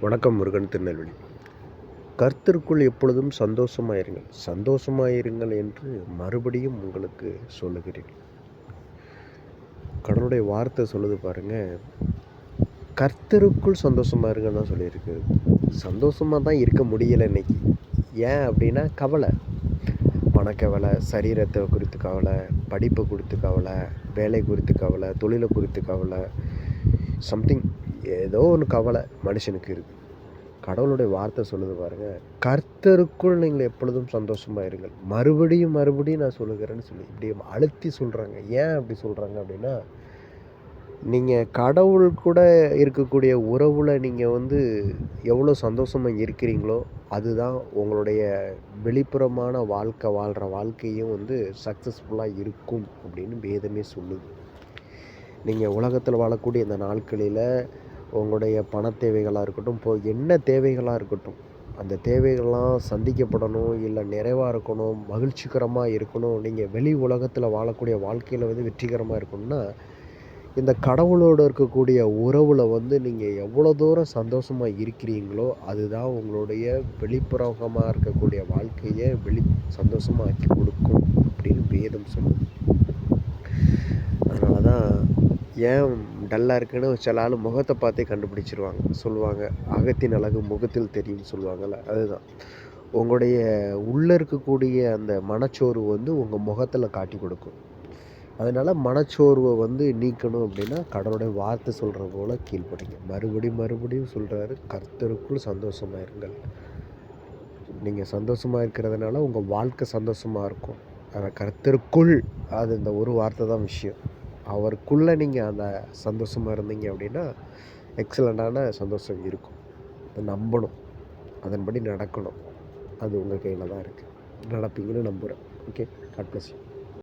வணக்கம். முருகன், திருநெல்வேலி. கர்த்தருக்குள் எப்பொழுதும் சந்தோஷமாயிருங்கள், சந்தோஷமாயிருங்கள் என்று மறுபடியும் உங்களுக்கு சொல்லுகிறேன். கடவுளுடைய வார்த்தை சொல்லுது பாருங்க, கர்த்தருக்குள் சந்தோஷமா இருங்கன்னு தான் சொல்லியிருக்கு. சந்தோஷமாக தான் இருக்க முடியலை இன்னைக்கு. ஏன் அப்படின்னா கவலை, பணக்கவலை, சரீரத்தை குறித்து கவலை, படிப்பை குறித்து கவலை, வேலை குறித்து கவலை, தொழிலை குறித்து கவலை, சம்திங் ஏதோ ஒன்று கவலை மனுஷனுக்கு இருக்குது. கடவுளுடைய வார்த்தை சொல்லுது பாருங்கள், கர்த்தருக்குள் நீங்கள் எப்பொழுதும் சந்தோஷமாக இருங்கள். மறுபடியும் மறுபடியும் நான் சொல்லுகிறேன்னு சொல்லி இப்படி அழுத்தி சொல்கிறாங்க. ஏன் அப்படி சொல்கிறாங்க அப்படின்னா, நீங்கள் கடவுள் கூட இருக்கக்கூடிய உறவில் நீங்கள் எவ்வளோ சந்தோஷமாக இருக்கிறீங்களோ அதுதான் உங்களுடைய வெளிப்புறமான வாழ்க்கை வாழ்கிற வாழ்க்கையும் சக்ஸஸ்ஃபுல்லாக இருக்கும் அப்படின்னு வேதமே சொல்லுது. நீங்கள் உலகத்தில் வாழக்கூடிய இந்த நாட்களில் உங்களுடைய பண தேவைகளாக இருக்கட்டும், என்ன தேவைகளாக இருக்கட்டும், அந்த தேவைகள்லாம் சந்திக்கப்படணும், இல்லை நிறைவாக இருக்கணும், மகிழ்ச்சிகரமாக இருக்கணும், நீங்கள் வெளி உலகத்தில் வாழக்கூடிய வாழ்க்கையில் வெற்றிகரமாக இருக்கணும்னா, இந்த கடவுளோடு இருக்கக்கூடிய உறவில் நீங்கள் எவ்வளோ தூரம் சந்தோஷமாக இருக்கிறீங்களோ அதுதான் உங்களுடைய வெளிப்புறமாக இருக்கக்கூடிய வாழ்க்கையை சந்தோஷமாக ஆக்கி கொடுக்கும் அப்படின்னு வேதம் சொல்லுது. அதனால தான் ஏன் டல்லாக இருக்குன்னு சில ஆள் முகத்தை பார்த்தே கண்டுபிடிச்சிருவாங்க. சொல்லுவாங்க, அகத்தின் அழகு முகத்தில் தெரியும்னு சொல்லுவாங்கள்ல, அதுதான். உங்களுடைய உள்ளே இருக்கக்கூடிய அந்த மனச்சோர்வு உங்கள் முகத்தில் காட்டி கொடுக்கும். அதனால் மனச்சோர்வை நீக்கணும் அப்படின்னா கடவுளுடைய வார்த்தை சொல்கிற போல் கீழ்ப்படிங்க. மறுபடியும் மறுபடியும் சொல்கிறாரு, கர்த்தருக்குள் சந்தோஷமாக இருங்கள். நீங்கள் சந்தோஷமாக இருக்கிறதுனால உங்கள் வாழ்க்கை சந்தோஷமாக இருக்கும். ஆனால் கர்த்தருக்குள் அது இந்த ஒரு வார்த்தை தான் விஷயம். அவருக்குள்ளே நீங்கள் அந்த சந்தோஷமாக இருந்தீங்க அப்படின்னா எக்ஸலண்ட்டான சந்தோஷம் இருக்கும். அதை நம்பணும், அதன்படி நடக்கணும். அது உங்கள் கையில் தான் இருக்குது. நடப்பீங்கன்னு நம்புகிறேன். Okay, God bless you.